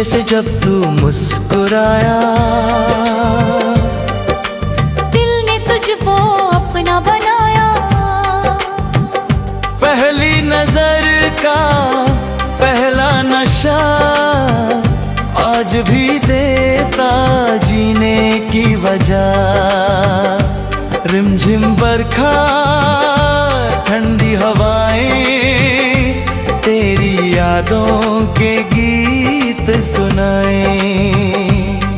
चुपके से जब तू मुस्कुराया, दिल ने तुझको अपना बनाया। पहली नजर का पहला नशा आज भी देता जीने की वजह। रिमझिम बरखा ठंडी हवाएं तेरी यादों के गीत सुनाए।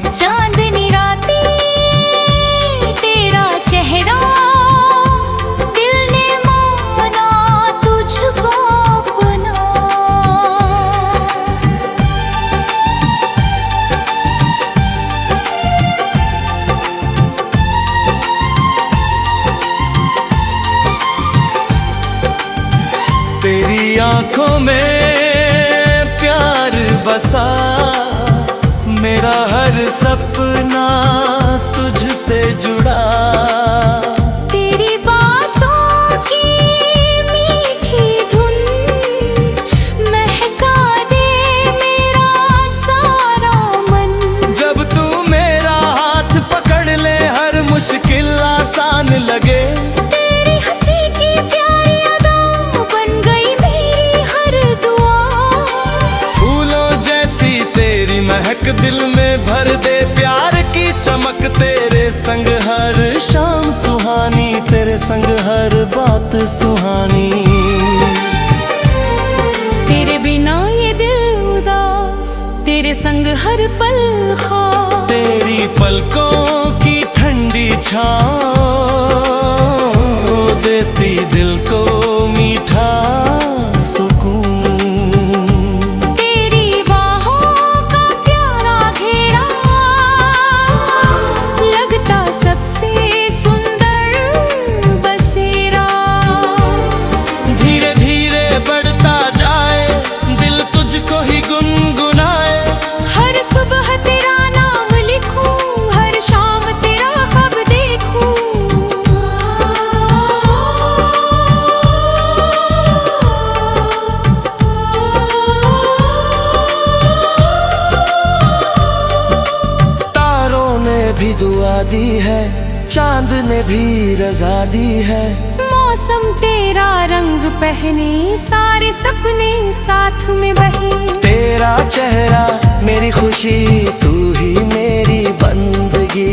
चांदनी रातें तेरा चेहरा, दिल ने माना तुझको अपना। तेरी आंखों में प्यार बसा, मेरा हर सपना तुझसे जुड़ा। तेरी बातों की मीठी धुन महका दे मेरा सारा मन। जब तू मेरा हाथ पकड़ ले हर मुश्किल आसान लगे। तेरी हंसी की प्यारी अदा बन गई मेरी हर दुआ। फूलों जैसी तेरी महक दिल में भर दे प्यार की चमक। तेरे संग हर शाम सुहानी, तेरे संग हर बात सुहानी। तेरे बिना ये दिल उदास, तेरे संग हर पल खास। तेरी पलकों की ठंडी छाँव देती दिल को मीठा सुकून। तेरी बाहों का प्यारा घेरा लगता सबसे सुंदर बसेरा। धीरे धीरे बढ़ता जाए दिल तुझको ही गुनगुनाए। हर सुबह तेरा नाम लिखूं, हर शाम तेरा ख्वाब देखूं। तारों ने भी दुआ दी है, चांद ने भी रजा दी है। मौसम तेरा रंग पहने, सारे सपने साथ में बहे। तेरा चेहरा मेरी खुशी, तू ही मेरी बंदगी।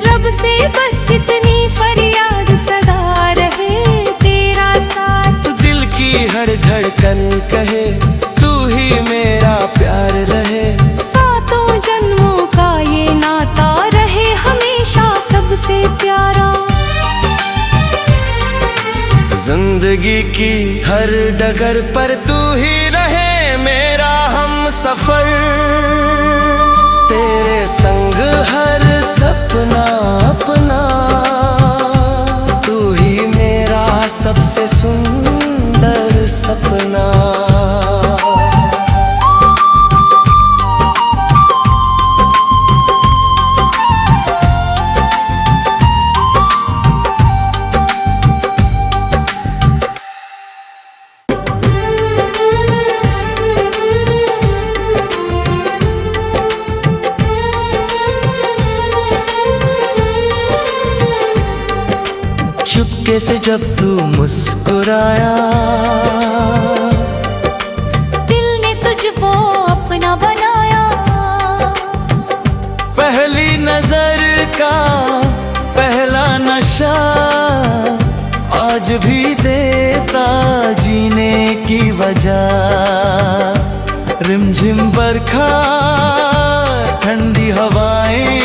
रब से बस इतनी फरियाद सदा रहे तेरा साथ। दिल की हर धड़कन कहे तू ही मेरा प्यार रहे। सातों जन्मों का ये नाता रहे हमेशा सबसे प्यारा। जिंदगी की हर डगर पर तू ही रहे मेरा हम सफर। तेरे संग हर सपना अपना, तू ही मेरा सबसे सुंदर सपना। चुपके से जब तू मुस्कुराया, दिल ने तुझको अपना बनाया। पहली नजर का पहला नशा आज भी देता जीने की वजह। रिमझिम बरखा ठंडी हवाएं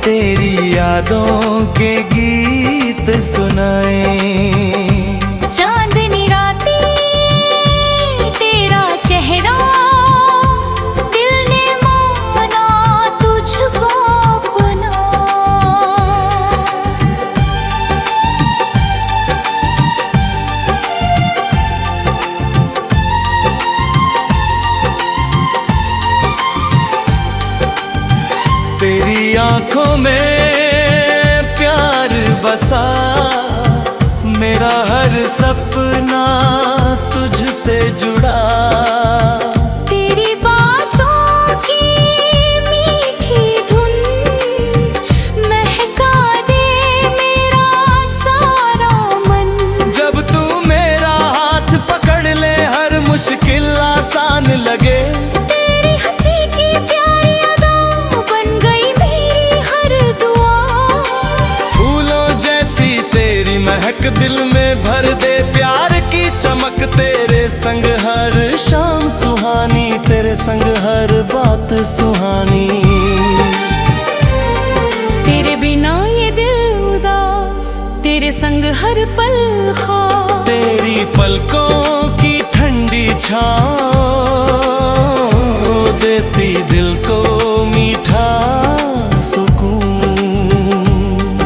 तेरी यादों के गीत सुनाए। चांदनी रातें तेरा चेहरा, दिल ने माना तुझको अपना। तेरी आंखों में प्यार बसा, मेरा हर सपना तुझसे जुड़ा। तेरी बातों में भर दे प्यार की चमक, तेरे संग हर शाम सुहानी, तेरे संग हर बात सुहानी। तेरे बिना ये दिल उदास, तेरे संग हर पल खास। तेरी पलकों की ठंडी छाँव देती दिल को मीठा सुकून।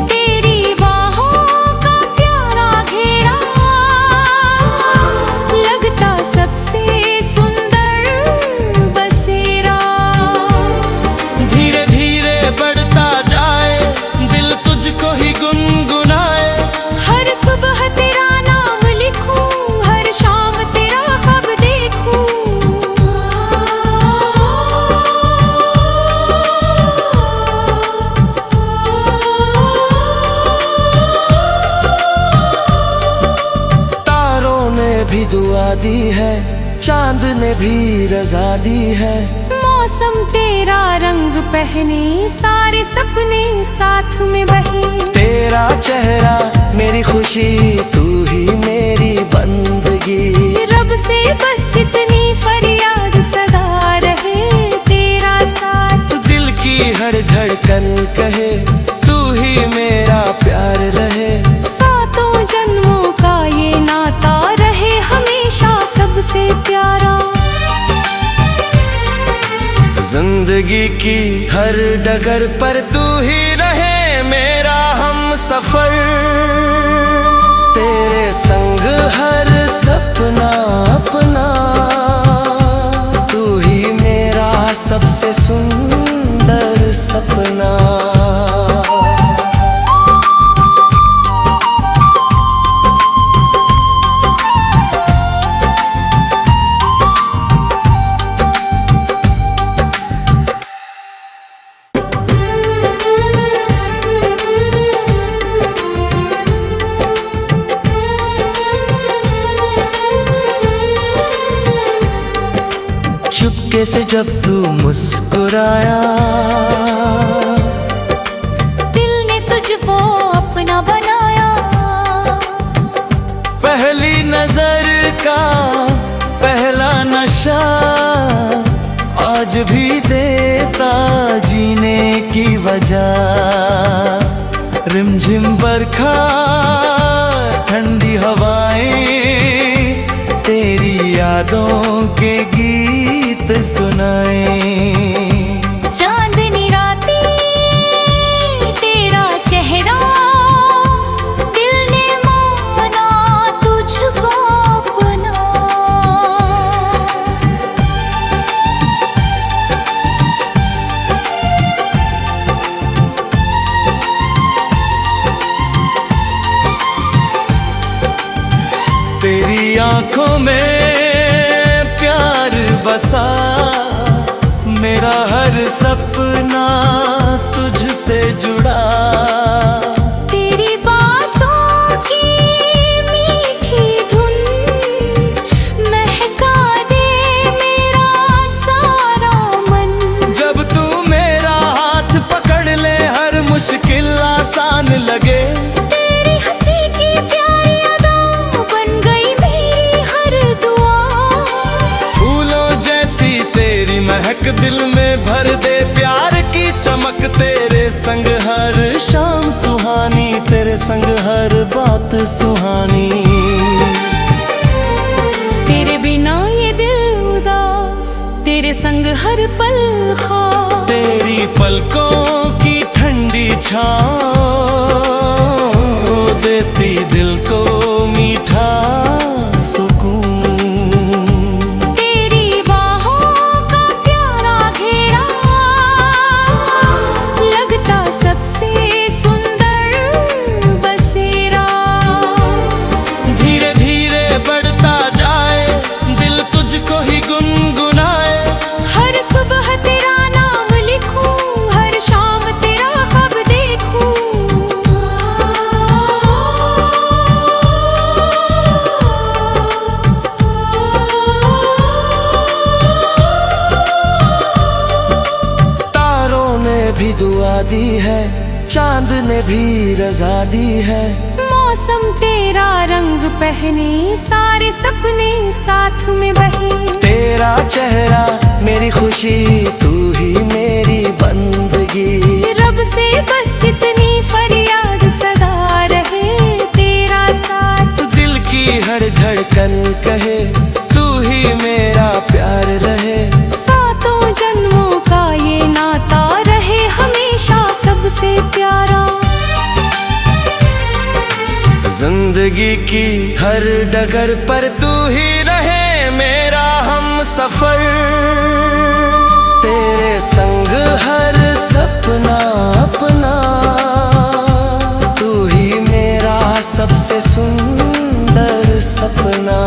तेरी बाहों का प्यारा घेरा लगता सबसे सुंदर बसेरा। धीरे धीरे बढ़ता जाए दिल तुझको ही गुनगुनाए। हर सुबह तेरा नाम लिखूं, हर शाम तेरा ख्वाब देखूं। तारों ने भी दुआ दी है, चांद ने भी रजा दी है। मौसम तेरा रंग पहने, सारे सपने साथ में बहे। तेरा चेहरा मेरी खुशी, तू ही मेरी बंदगी। रब से बस इतनी फरियाद सदा रहे तेरा साथ। दिल की हर धड़कन कहे तू ही मेरा प्यार रहे। सातों जन्मों का ये नाता रहे हमेशा सबसे प्यारा। जिंदगी की हर डगर पर तू ही रहे मेरा हम सफर। तेरे संग हर सपना अपना, तू ही मेरा सबसे सुंदर सपना। चुपके से जब तू मुस्कुराया, दिल ने तुझको अपना बनाया। पहली नजर का पहला नशा आज भी देता जीने की वजह। रिमझिम बरखा ठंडी हवाएं तेरी यादों के गीत सुनाए। चांदनी रातें तेरा चेहरा, दिल ने माना तुझको अपना। तेरी आंखों में प्यार बसा, मेरा हर सपना तुझसे जुड़ा। तेरी बातों की मीठी धुन महका दे मेरा सारा मन। जब तू मेरा हाथ पकड़ ले हर मुश्किल आसान लगे। तेरी हंसी की प्यारी अदा बन गई मेरी हर दुआ। फूलों जैसी तेरी महक दिल में भर दे प्यार की चमक। तेरे संग हर शाम सुहानी, तेरे संग हर बात सुहानी। तेरे बिना ये दिल उदास, तेरे संग हर पल खास। तेरी पलकों की ठंडी छाँव देती दिल को मीठा सुकून। तेरी बाहों का प्यारा घेरा लगता सबसे सुंदर बसेरा। धीरे धीरे बढ़ता जाए दिल तुझको ही गुनगुनाए। हर सुबह तेरा नाम लिखूं, हर शाम तेरा ख्वाब देखूं। तारों ने भी दुआ दी है, चांद ने भी रजा दी है। मौसम तेरा रंग पहने, सारे सपने साथ में बहे। तेरा चेहरा मेरी खुशी, तू ही मेरी बंदगी। रब से बस इतनी फरियाद सदा रहे तेरा साथ। दिल की हर धड़कन कहे तू ही मेरा प्यार रहे। सातों जन्मों का ये नाता रहे हमेशा सबसे प्यारा। जिंदगी की हर डगर पर तू ही रहे मेरा हम सफर। तेरे संग हर सपना अपना, तू ही मेरा सबसे सुंदर सपना।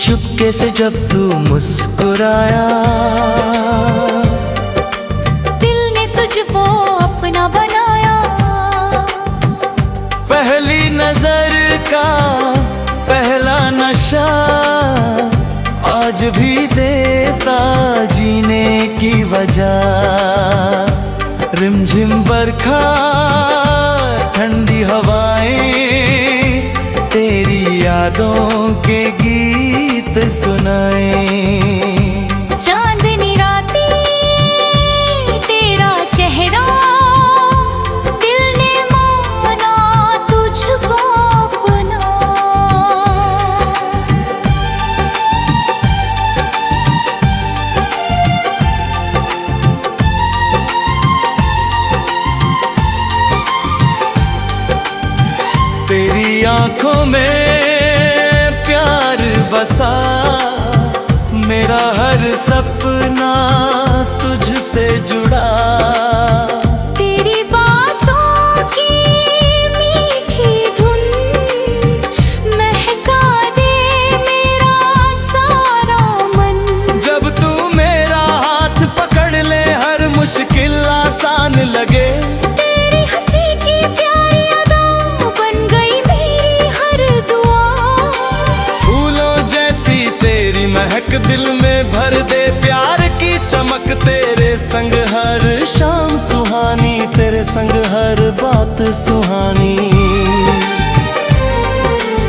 चुपके से जब तू मुस्कुराया, दिल ने तुझको अपना बनाया। पहली नजर का पहला नशा आज भी देता जीने की वजह। रिमझिम बरखा ठंडी हवाएं तेरी यादों के गीत सुनाए। चांदनी रातें तेरा चेहरा, दिल ने माना तुझको अपना। तेरी आंखों में प्यार बसा, मेरा हर सपना तुझसे जुड़ा। तेरी बातों की मीठी धुन महका दे मेरा सारा मन। जब तू मेरा हाथ पकड़ ले हर मुश्किल आसान लगे। तेरी हंसी की प्यारी अदा बन गई मेरी हर दुआ। फूलों जैसी तेरी महक दिल में भर दे प्यार की चमक। तेरे संग हर शाम सुहानी, तेरे संग हर बात सुहानी।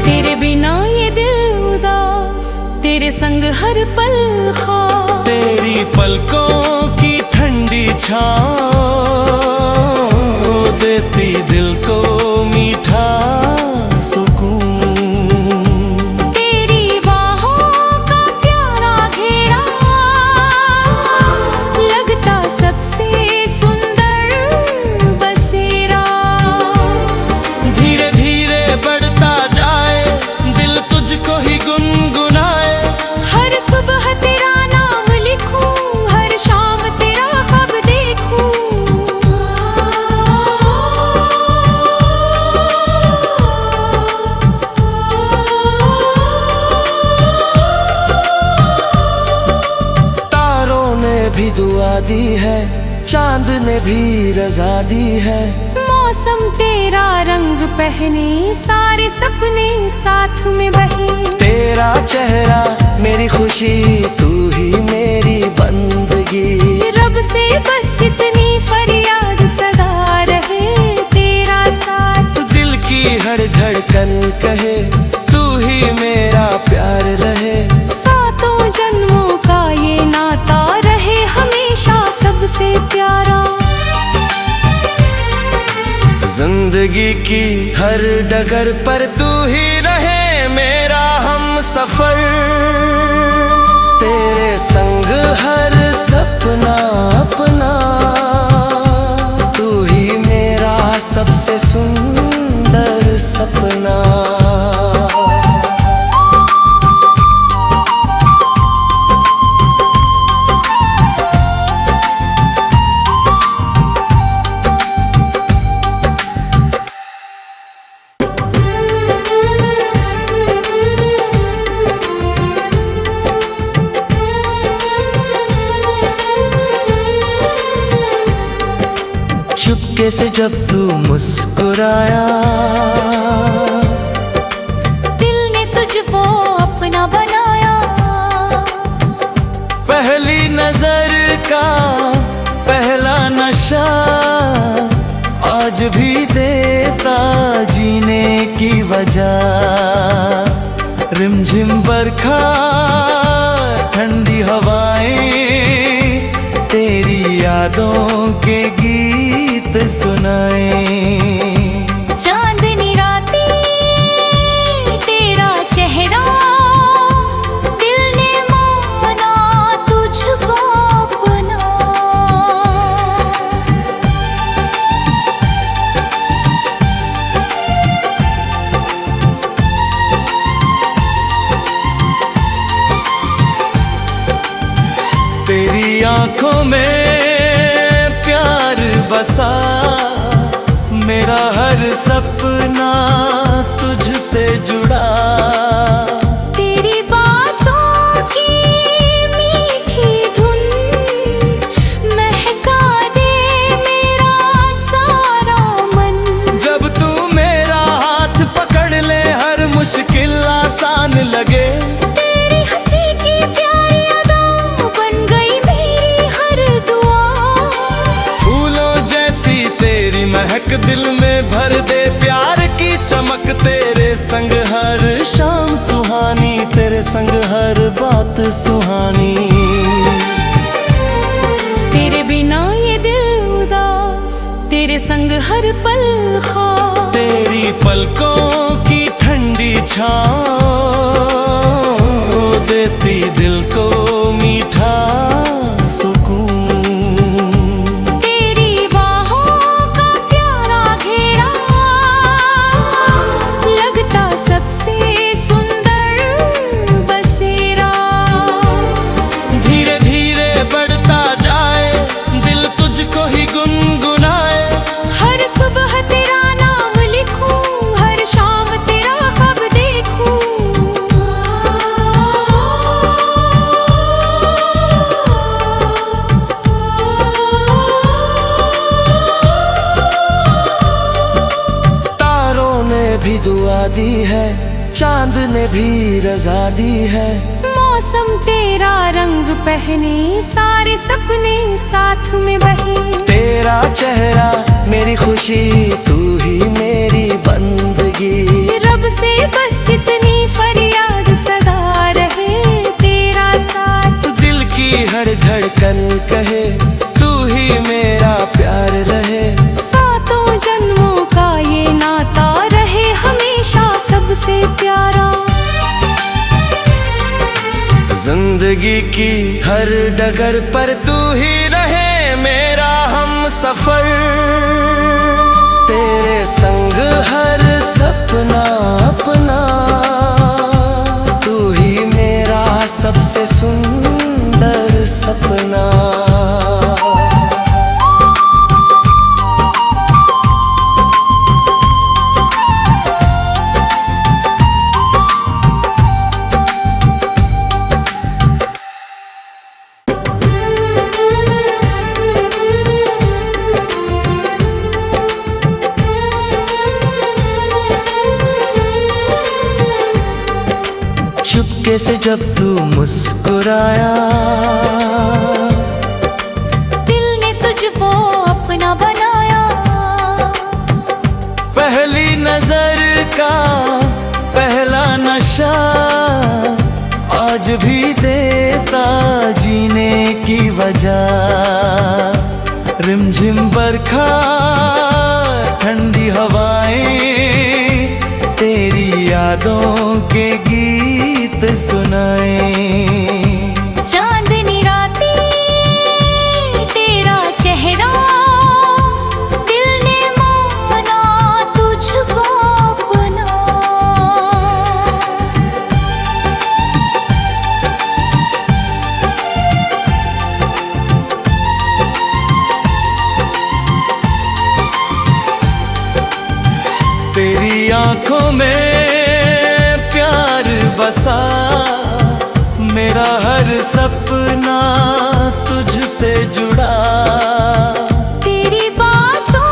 तेरे बिना ये दिल उदास, तेरे संग हर पल खास। तेरी पलकों की ठंडी छाँव देती दिल को मीठा सुकून। तेरी बाहों का प्यारा घेरा लगता सबसे सुंदर बसेरा। धीरे धीरे बढ़ता जाए दिल तुझको ही गुनगुनाए। हर सुबह तेरा नाम लिखूं, हर शाम तेरा ख्वाब देखूं। तारों ने भी दुआ दी है, चांद ने भी रजा दी है। मौसम तेरा रंग पहने, सारे सपने साथ में बहे। तेरा चेहरा मेरी खुशी, तू ही मेरी बंदगी। रब से बस इतनी फरियाद सदा रहे तेरा साथ। दिल की हर धड़कन कहे तू ही मेरा प्यार रहे। सातों जन्मों का ये नाता रहे हमेशा सबसे प्यारा। जिंदगी की हर डगर पर तू ही रहे मेरा हम सफर। तेरे संग हर सपना अपना, तू ही मेरा सबसे सुंदर सपना। चुपके से जब तू मुस्कुराया, दिल ने तुझको अपना बनाया। पहली नजर का पहला नशा आज भी देता जीने की वजह। रिमझिम बरखा ठंडी हवाएं तेरी यादों के गीत सुनाए। चांदनी रातें तेरा चेहरा, दिल ने माना तुझको अपना। तेरी आंखों में प्यार बसा, मेरा हर सपना तुझसे जुड़ा। तेरी बातों की मीठी धुन महका दे मेरा सारा मन। जब तू मेरा हाथ पकड़ ले हर मुश्किल आसान लगे। तेरी हंसी की प्यारी अदा बन गई मेरी हर दुआ। फूलों जैसी तेरी महक दिल में भर दे प्यार की चमक। तेरे संग हर शाम सुहानी, तेरे संग हर बात सुहानी। तेरे बिना ये दिल उदास, तेरे संग हर पल खास। तेरी पलकों की ठंडी छाँव देती दिल को मीठा सुकून। तेरी बाहों का प्यारा घेरा लगता सबसे सुंदर बसेरा। धीरे धीरे बढ़ता जाए दिल तुझको ही गुनगुनाए। हर सुबह तेरा नाम लिखूं, हर शाम तेरा ख्वाब देखूं। तारों ने भी दुआ दी है, चांद ने भी रजा दी है। मौसम तेरा रंग पहने, सारे सपने साथ में बहे। तेरा चेहरा मेरी खुशी, तू ही मेरी बंदगी। रब से बस इतनी फरियाद सदा रहे तेरा साथ। दिल की हर धड़कन कहे तू ही मेरा प्यार रहे। सातों जन्मों का ये नाता रहे हमेशा सबसे प्यारा। जिंदगी की हर डगर पर तू ही रहे मेरा हम सफर। तेरे संग हर सपना अपना, तू ही मेरा सबसे सुंदर सपना। चुपके से जब तू मुस्कुराया, दिल ने तुझको अपना बनाया। पहली नजर का पहला नशा आज भी देता जीने की वजह। रिमझिम बरखा ठंडी हवाएं तेरी यादों के गीत सुनाए। चांदनी रातें तेरा चेहरा, दिल ने माना तुझको अपना। तेरी आंखों में प्यार बसा, मेरा हर सपना तुझसे जुड़ा। तेरी बातों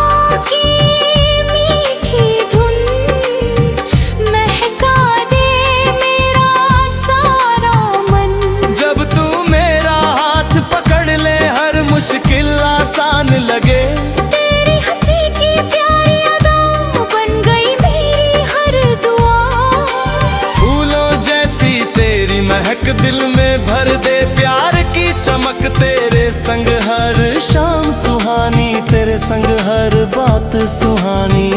महक दिल में भर दे प्यार की चमक तेरे संग हर शाम सुहानी, तेरे संग हर बात सुहानी।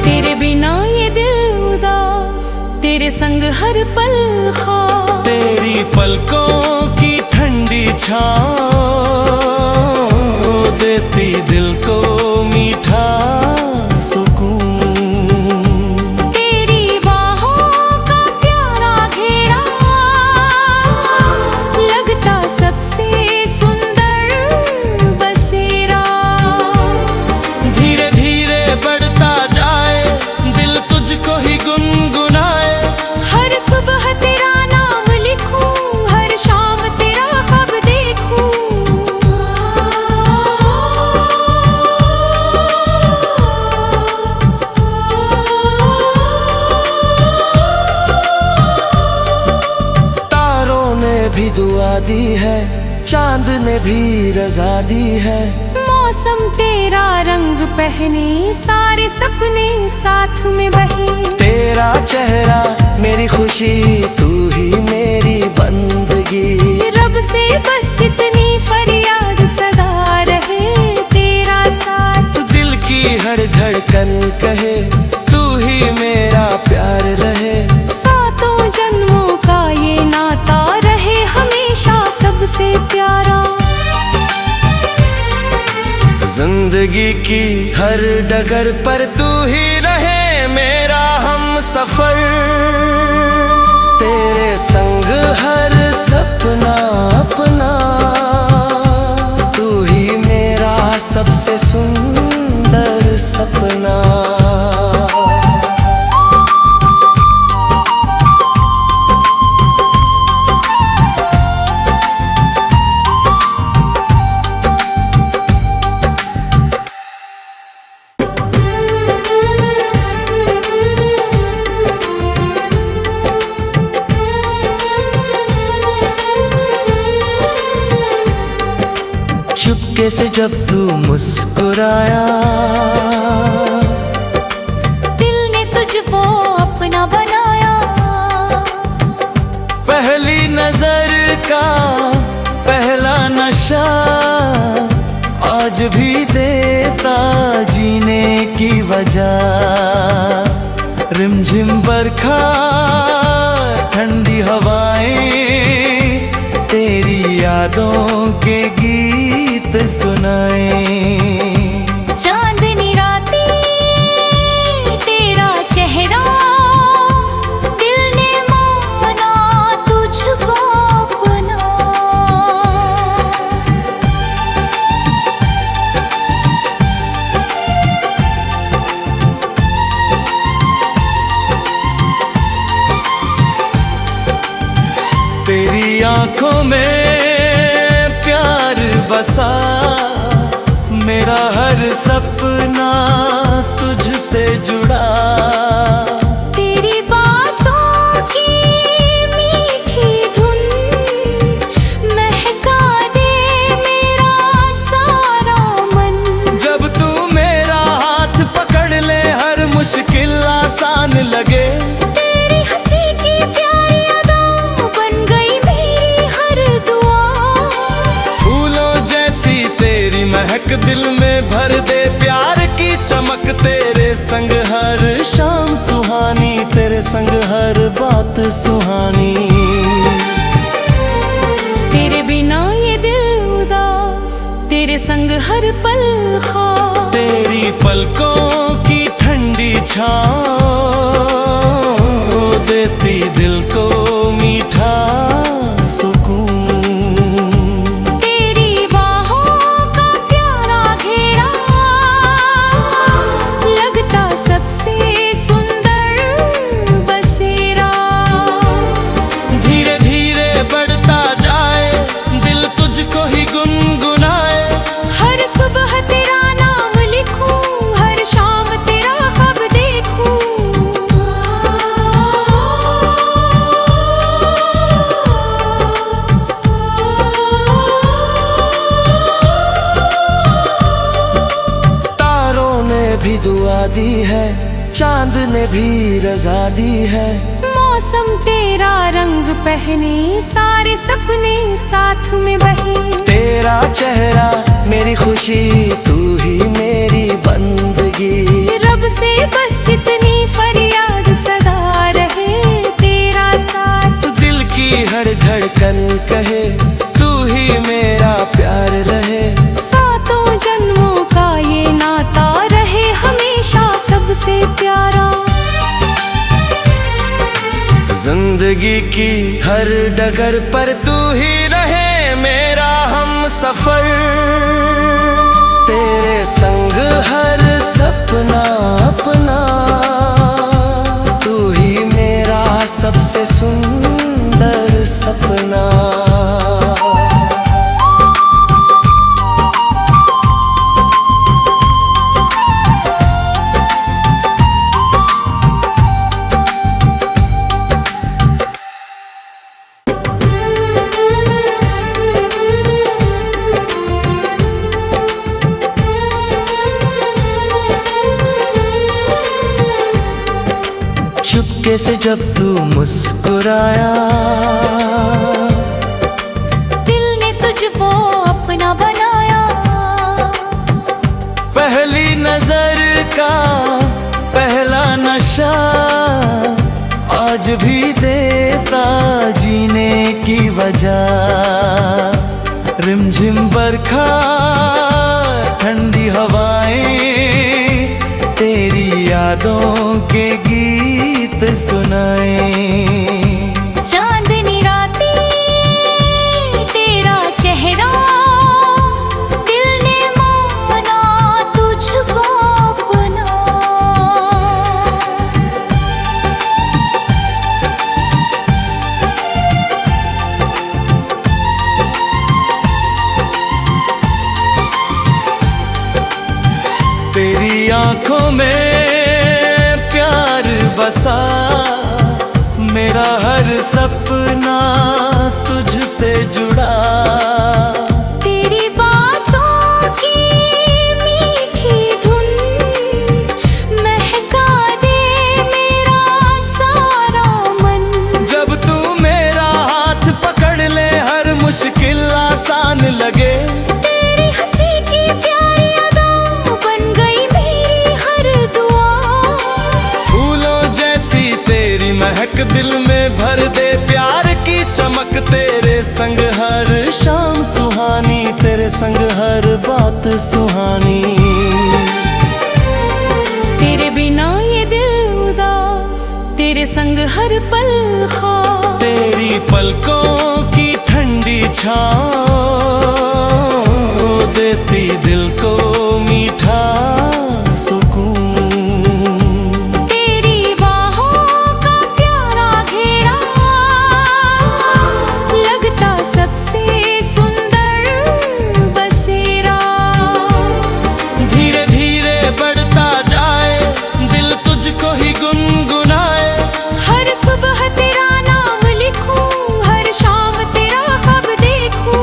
तेरे बिना ये दिल उदास, तेरे संग हर पल खास। तेरी पलकों की ठंडी छाँव देती दिल को मीठा सुकून। तेरी बाहों का प्यारा घेरा लगता सबसे सुंदर बसेरा। धीरे धीरे बढ़ता जाए दिल तुझको ही गुनगुनाए। हर सुबह तेरा नाम लिखूं, हर शाम तेरा ख्वाब देखूं। तारों ने भी दुआ दी है, चांद ने भी रजा दी है। मौसम तेरा रंग पहने, सारे सपने साथ में बहे। तेरा चेहरा मेरी खुशी, तू ही मेरी बंदगी। रब से बस इतनी फरियाद सदा रहे तेरा साथ। दिल की हर धड़कन कहे तू ही मेरा प्यार रहे। सातों जन्मों का ये नाता रहे हमेशा सबसे प्यारा। जिंदगी की हर डगर पर तू ही रहे मेरा हम सफर। तेरे संग हर सपना अपना, तू ही मेरा सबसे सुंदर सपना। चुपके से जब तू मुस्कुराया, दिल ने तुझको अपना बनाया। पहली नजर का पहला नशा आज भी देता जीने की वजह। रिमझिम बरखा ठंडी हवाएं तेरी यादों के गीत सुनाए। चांदनी रातें तेरा चेहरा, दिल ने माना तुझको अपना। तेरी आंखों में प्यार बसा, मेरा हर सपना तुझसे जुड़ा। तेरी बातों की मीठी धुन महका दे मेरा सारा मन। जब तू मेरा हाथ पकड़ ले हर मुश्किल आसान लगे। तेरी हंसी की प्यारी अदा बन गई मेरी हर दुआ। फूलों जैसी तेरी महक दिल में भर दे प्यार की चमक। तेरे संग हर शाम सुहानी, तेरे संग हर बात सुहानी। तेरे बिना ये दिल उदास, तेरे संग हर पल खास। तेरी पलकों की ठंडी छाँव देती दिल को मीठा सुकून। तेरी बाहों का प्यारा घेरा लगता सबसे सुंदर बसेरा। धीरे धीरे बढ़ता जाए दिल तुझको ही गुनगुनाए। हर सुबह तेरा नाम लिखूं, हर शाम तेरा ख्वाब देखूं। भी दुआ दी है, चांद ने भी रजा दी है। मौसम तेरा रंग पहने, सारे सपने साथ में बहे। तेरा चेहरा मेरी खुशी, तू ही मेरी बंदगी। रब से बस इतनी फरियाद सदा रहे तेरा साथ। दिल की हर धड़कन कहे तू ही मेरा प्यार रहे। सातों जन्मों का ये नाता रहे हमेशा सबसे प्यारा। जिंदगी की हर डगर पर तू ही रहे मेरा हम सफर। तेरे संग हर सपना अपना, तू ही मेरा सबसे सुंदर सपना। चुपके से जब तू मुस्कुराया, दिल ने तुझको अपना बनाया। पहली नजर का पहला नशा आज भी देता जीने की वजह। रिमझिम बरखा ठंडी हवाएं तेरी यादों के गीत सुनाए। चांदनी रातें तेरा चेहरा, दिल ने माना तुझको अपना। तेरी आंखों में प्यार बसा, मेरा हर सपना तुझसे जुड़ा। तेरी बातों की मीठी धुन महका दे मेरा सारा मन। जब तू मेरा हाथ पकड़ ले हर मुश्किल आसान लगे। तेरी हंसी की प्यारी अदा बन गई मेरी हर दुआ। फूलों जैसी तेरी महक दिल में भर दे प्यार की चमक। तेरे संग हर शाम सुहानी, तेरे संग हर बात सुहानी। तेरे बिना ये दिल उदास, तेरे संग हर पल खास। तेरी पलकों की ठंडी छाँव देती दिल को मीठा सुकून। तेरी बाहों का प्यारा घेरा लगता सबसे सुंदर बसेरा। धीरे धीरे बढ़ता जाए दिल तुझको ही गुनगुनाए। हर सुबह तेरा नाम लिखूं, हर शाम तेरा ख्वाब देखूं।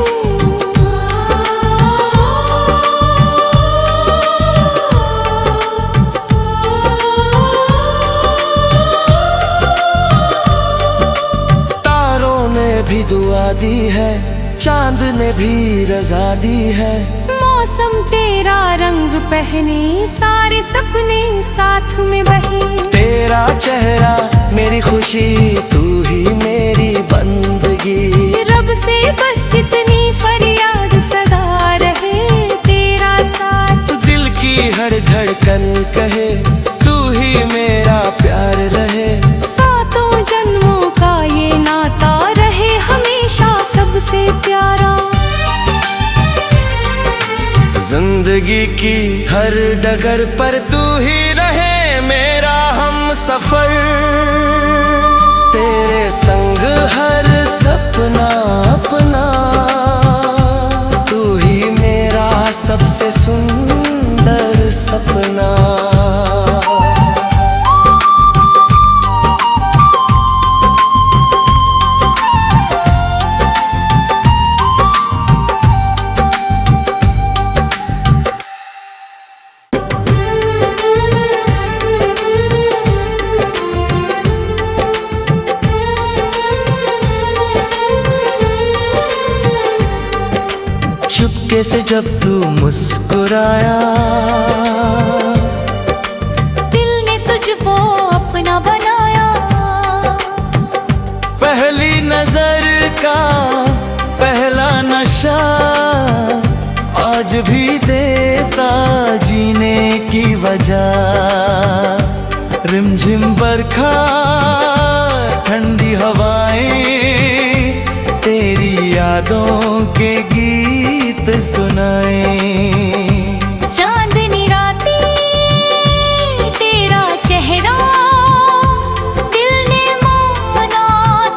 तारों ने भी दुआ दी है, चांद ने भी रजा दी है। मौसम तेरा रंग पहने, सारे सपने साथ में बहे। तेरा चेहरा मेरी खुशी, तू ही मेरी बंदगी। रब से बस इतनी फरियाद सदा रहे तेरा साथ। दिल की हर धड़कन कहे तू ही मेरा प्यार रहे। सातों जन्मों का ये नाता रहे हमेशा सबसे प्यारा। जिंदगी की हर डगर पर तू ही रहे मेरा हम सफर। तेरे संग हर सपना अपना, तू ही मेरा सबसे सुंदर सपना। चुपके से जब तू मुस्कुराया, दिल ने तुझको अपना बनाया। पहली नजर का पहला नशा आज भी देता जीने की वजह। रिमझिम बरखा ठंडी हवाएं तेरी यादों के गीत सुनाए। चांदनी रातें तेरा चेहरा, दिल ने माना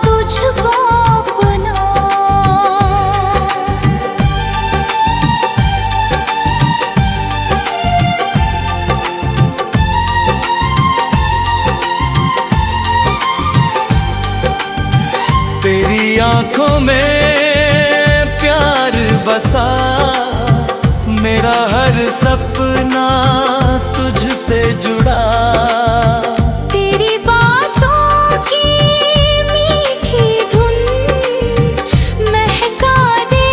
तुझको अपना। तेरी आंखों में प्यार बसा, मेरा हर सपना तुझसे जुड़ा। तेरी बातों की मीठी धुन महका दे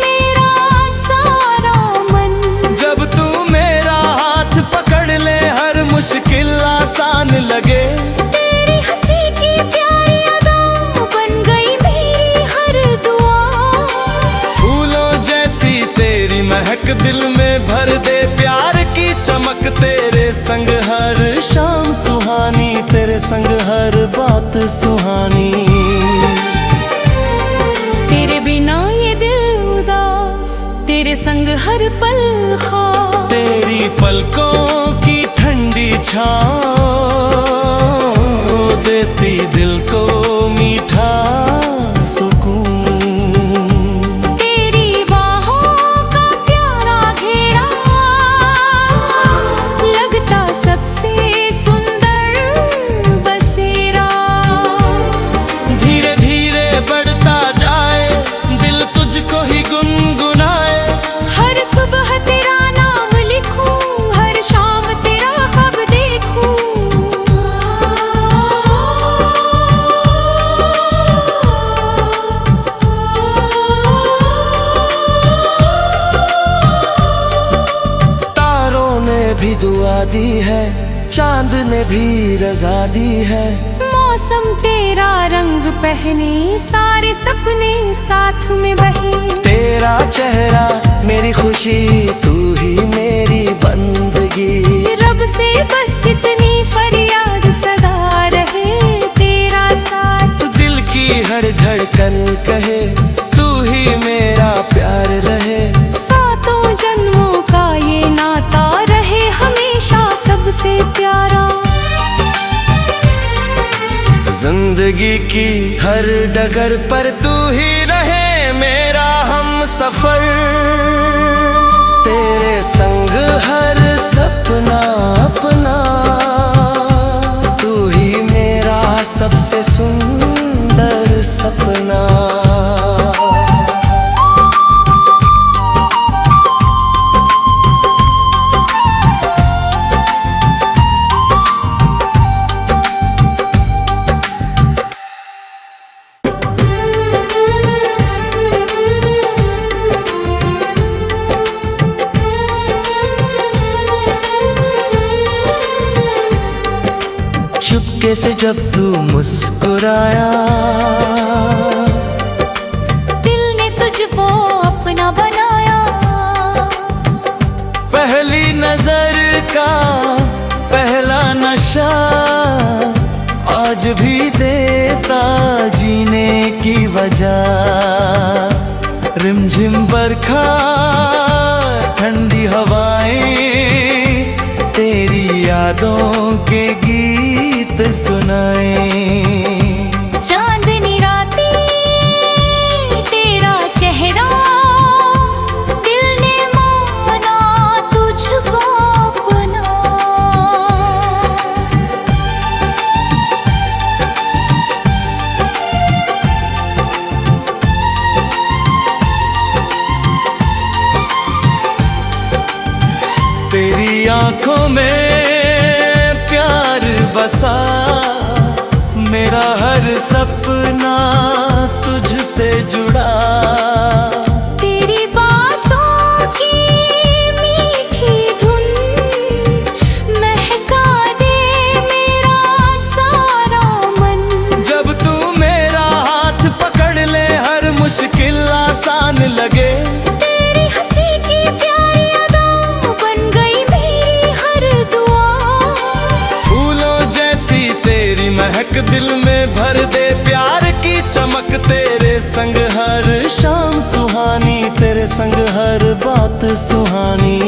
मेरा सारा मन। जब तू मेरा हाथ पकड़ ले हर मुश्किल आसान लगे। तेरी हंसी की प्यारी अदा बन गई मेरी हर दुआ। फूलों जैसी तेरी महक दिल में भर दे प्यार की चमक। तेरे संग हर शाम सुहानी, तेरे संग हर बात सुहानी। तेरे बिना ये दिल उदास, तेरे संग हर पल खास। तेरी पलकों की ठंडी छाँव देती दिल को मीठा सुकून। तेरी बाहों का प्यारा घेरा लगता सबसे सुंदर बसेरा। धीरे धीरे बढ़ता जाए दिल तुझको ही गुनगुनाए। हर सुबह तेरा नाम लिखूं, हर शाम तेरा ख्वाब देखूं। तारों ने भी दुआ दी है, चांद ने भी रजा दी है। मौसम तेरा रंग पहने, सारे सपने साथ में बहे। तेरा चेहरा मेरी खुशी, तू ही मेरी बंदगी। रब से बस इतनी फरियाद सदा रहे तेरा साथ। दिल की हर धड़कन कहे तू ही मेरा प्यार रहे। सातों जन्मों का ये नाता रहे हमेशा सबसे प्यारा। जिंदगी की हर डगर पर तू ही रहे मेरा हम सफर। तेरे संग हर सपना अपना, तू ही मेरा सबसे सुंदर सपना। चुपके से जब तू मुस्कुराया, दिल ने तुझको अपना बनाया। पहली नजर का पहला नशा आज भी देता जीने की वजह। रिमझिम बरखा ठंडी हवाएं तेरी यादों के गीत सुनाए। चांदनी रातें तेरा चेहरा, दिल ने माना तुझको अपना। तेरी आंखों में प्यार बसा, मेरा हर सपना तुझसे जुड़ा। तेरी बातों जान लगे। तेरी हंसी की प्यारी अदाओं बन गई मेरी हर दुआ। फूलों जैसी तेरी महक दिल में भर दे प्यार की चमक। तेरे संग हर शाम सुहानी, तेरे संग हर बात सुहानी।